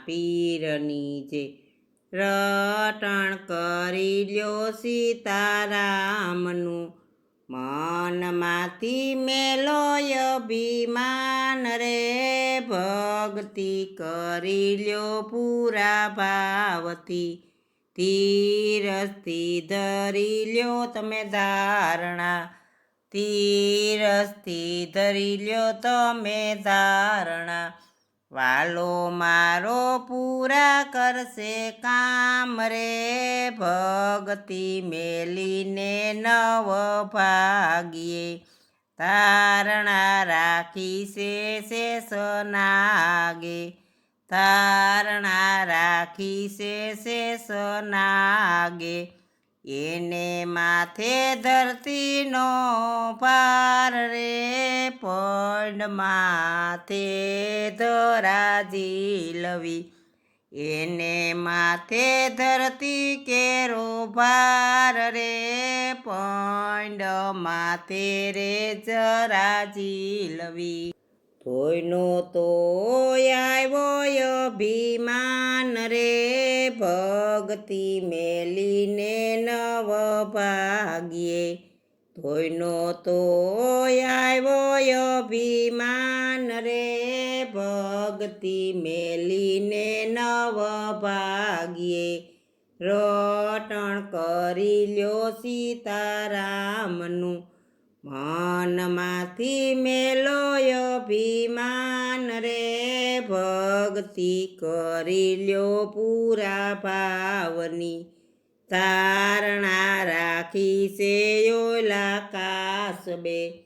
પીરની જે રટણ કરી લ્યો સીતારામનું મનમાંથી મેલોય અભિમાન રે ભક્તિ કરી લ્યો પૂરા ભાવથી ધીરજથી ધરી લ્યો તમે ધારણા ધીરજથી ધરી લ્યો તમે ધારણા વાલો મારો પૂરા કરશે કામ રે ભક્તિ મેલીને નવ ભાગ્યે ધારણા રાખી શેષ નાગે ધારણા રાખી શેષ નાગે એને માથે ધરતીનો ભાર રે પંડ માથે ધરાજી લવી એને માથે ધરતી કેરો ભાર રે પંડ માથે રે જરાજી લવી કોઈનો તો આવ્યો અભિમાન રે ભક્તિ મેલીને નવ ભાગ્યે કોઈનો તો આવ્યો અભિમાન રે ભક્તિ મેલીને નવ ભાગ્યે રટણ કરી લ્યો સીતારામનું મનમાંથી મેલો અભિમાન રે ભક્તિ કરી લ્યો પૂરા ભાવની ધારણા રાખી છે ઓલા કાસબે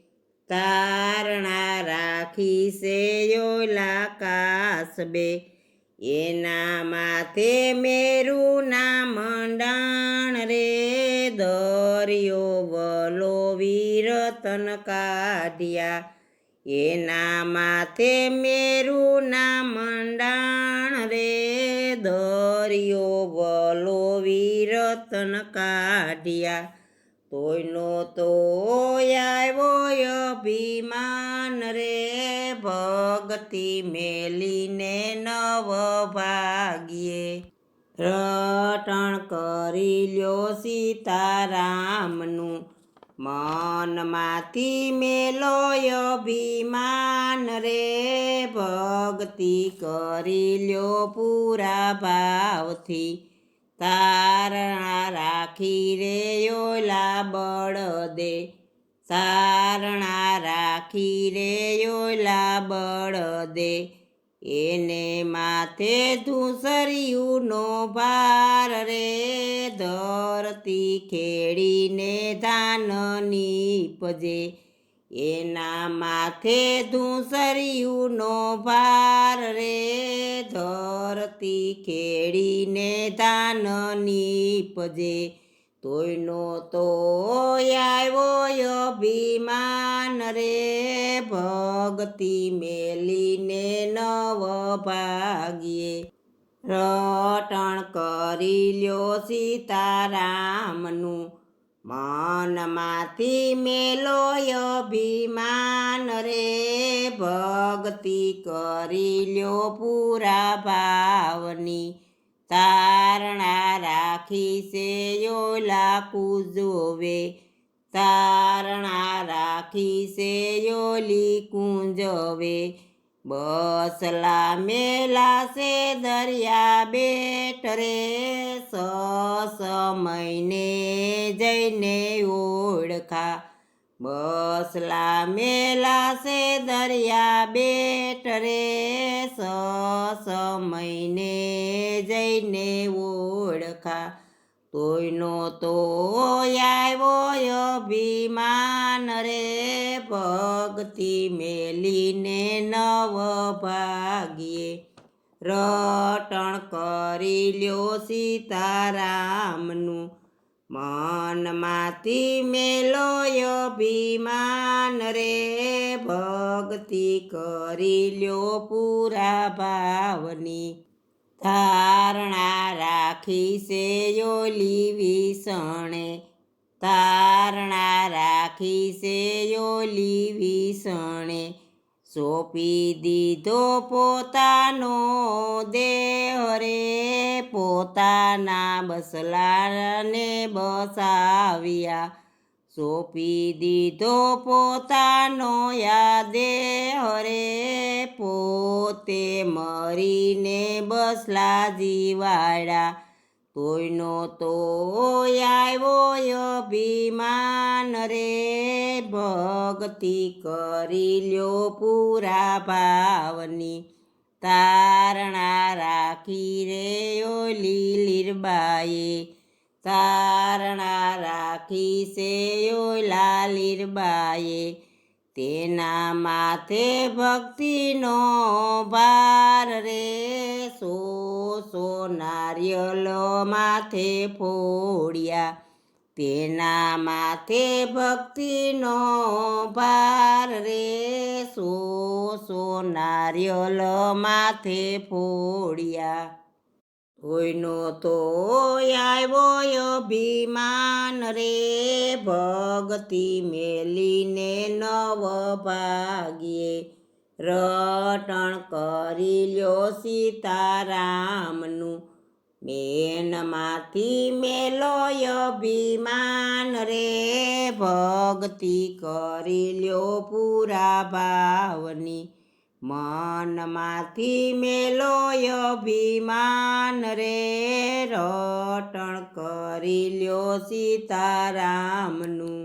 ધારણા રાખી છે ઓલા કાસબે એના માથે મેરું ના મંડાણ રે દરિયો વલો વિરતન કાઢ્યા એના માથે મેરું ના મંડાણ રે દરિયો વલો વિરતન કાઢ્યા તોયનો તો આવ્યો અભિમાન રે ભક્તિ મેલીને નવ ભાગ્યે રટણ કરી લ્યો સીતારામનું મનમાંથી મેલો અભિમાન રે ભક્તિ કરી લ્યો પૂરા ભાવથી ધારણા રાખી રે ઓલા બળદે ધારણા રાખી રે ઓલા બળદે એને માથે ધૂસરિયુંનો ભાર રે ધરતી ખેડીને ધાન નીપજે એના માથે ધૂસરિયુંનો ભાર રે ધરતી ખેડીને ધાન નીપજે તોયનો તો આવ્યો અભિમાન રે ભક્તિ મેલીને નવ ભાગ્યે રટણ કરી લ્યો સીતારામનું મનમાંથી મેલો અભિમાન રે ભક્તિ કરી લ્યો પૂરા ભાવની ધારણા રાખી છે ઓલા કુંજવે ધારણા રાખી છે ઓલી કુંજવે બસલા મેલા છે દરિયા બેટ રે સમયને જઈને ઓળખા બસલા મેલા છે દરિયા બેટ રે સમયને જઈને ઓળખા તોયનો તો આવ્યો અભિમાન રે ભક્તિ મેલીને નવ ભાગ્યે રટણ કરી લ્યો સીતારામનું મનમાંથી મેલો અભિમાન રે ભક્તિ કરી લ્યો પૂરા ભાવની ધારણા રાખી છે ઓલી વિષણે ધારણા રાખી છે ઓલી વિષણે સોંપી દીધો પોતાનો દેહ રે, પોતાના બસલાને બસાવ્યા. સોંપી દીધો પોતાનો દેહ રે, પોતે મરીને બસલા જીવાડ્યા. તોયનો તો આવ્યો અભિમાન રે, ભક્તિ કરી લ્યો પૂરા ભાવની. તારણા રાખી રે ઓલી લીરબાએ, તારણા રાખી છે ઓલા લીરબાએ. તેના માથે ભક્તિનો ભાર રે, સો નારિયેલો માથે ફોડ્યા. તેના માથે ભક્તિનો ભાર રે, સો નારિયેલો માથે ફોડ્યા. કોઈનો તો આવ્યો અભિમાન રે, ભક્તિ મેલીને નવ ભાગ્યે. રટણ કરી લ્યો સીતારામનું, મેનમાંથી મેલો અભિમાન રે, ભક્તિ કરી લ્યો પૂરા ભાવની. મનમાંથી મેલો અભિમાન રે, રટણ કરી લ્યો સીતારામનું.